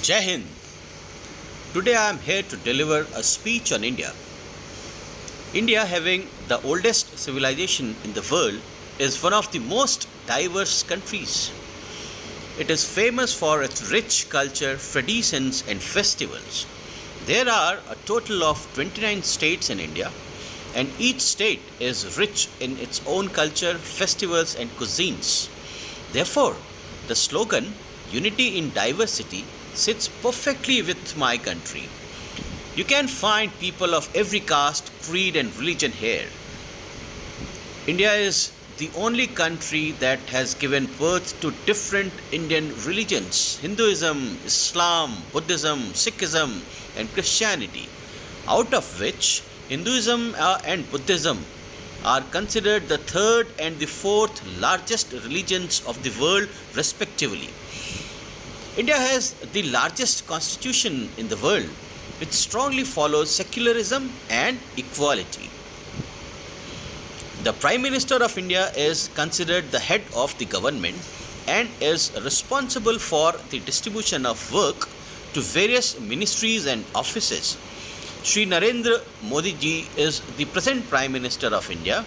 Jai Hind. Today I am here to deliver a speech on India. India, having the oldest civilization in the world, is one of the most diverse countries. It is famous for its rich culture, traditions, and festivals. There are a total of 29 states in India, and each state is rich in its own culture, festivals, and cuisines. Therefore, the slogan, Unity in Diversity, sits perfectly with my country. You can find people of every caste, creed, and religion here. India is the only country that has given birth to different Indian religions: Hinduism, Islam, Buddhism, Sikhism, and Christianity, out of which Hinduism and Buddhism are considered the third and the fourth largest religions of the world, respectively. India has the largest constitution in the world, which strongly follows secularism and equality. The Prime Minister of India is considered the head of the government and is responsible for the distribution of work to various ministries and offices. Shri Narendra Modi ji is the present Prime Minister of India.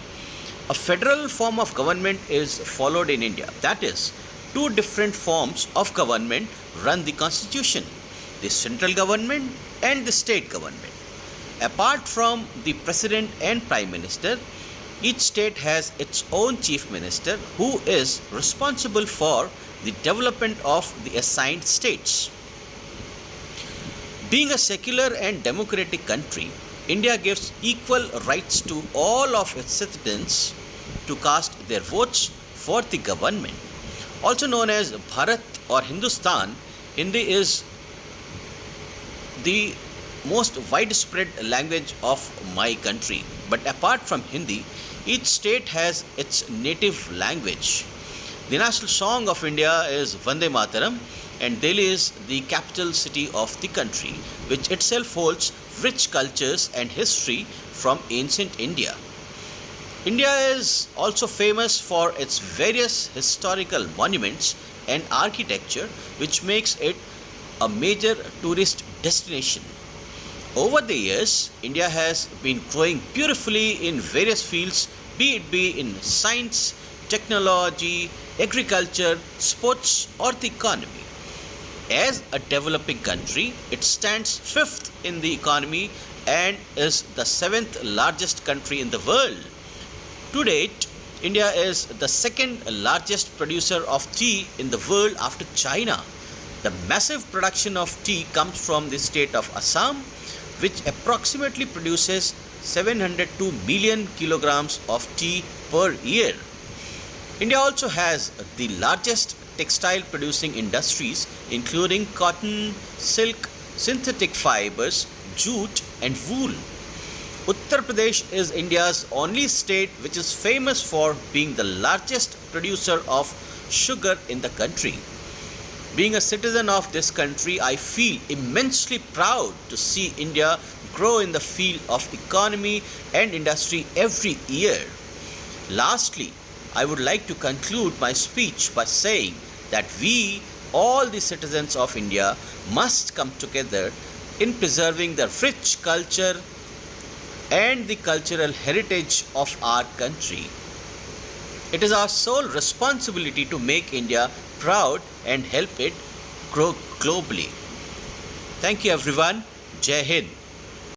A federal form of government is followed in India. That is, two different forms of government run the constitution: the central government and the state government. Apart from the president and prime minister, each state has its own chief minister who is responsible for the development of the assigned states. Being a secular and democratic country, India gives equal rights to all of its citizens to cast their votes for the government. Also known as Bharat or Hindustan, Hindi is the most widespread language of my country. But apart from Hindi, each state has its native language. The national song of India is Vande Mataram, and Delhi is the capital city of the country, which itself holds rich cultures and history from ancient India. India is also famous for its various historical monuments and architecture, which makes it a major tourist destination. Over the years, India has been growing beautifully in various fields, be it in science, technology, agriculture, sports, or the economy. As a developing country, it stands fifth in the economy and is the seventh largest country in the world. To date, India is the second largest producer of tea in the world after China. The massive production of tea comes from the state of Assam, which approximately produces 702 million kilograms of tea per year. India also has the largest textile producing industries, including cotton, silk, synthetic fibres, jute, and wool. Uttar Pradesh is India's only state which is famous for being the largest producer of sugar in the country. Being a citizen of this country, I feel immensely proud to see India grow in the field of economy and industry every year. Lastly, I would like to conclude my speech by saying that we, all the citizens of India, must come together in preserving the rich culture and the cultural heritage of our country. It is our sole responsibility to make India proud and help it grow globally. Thank you everyone. Jai Hind.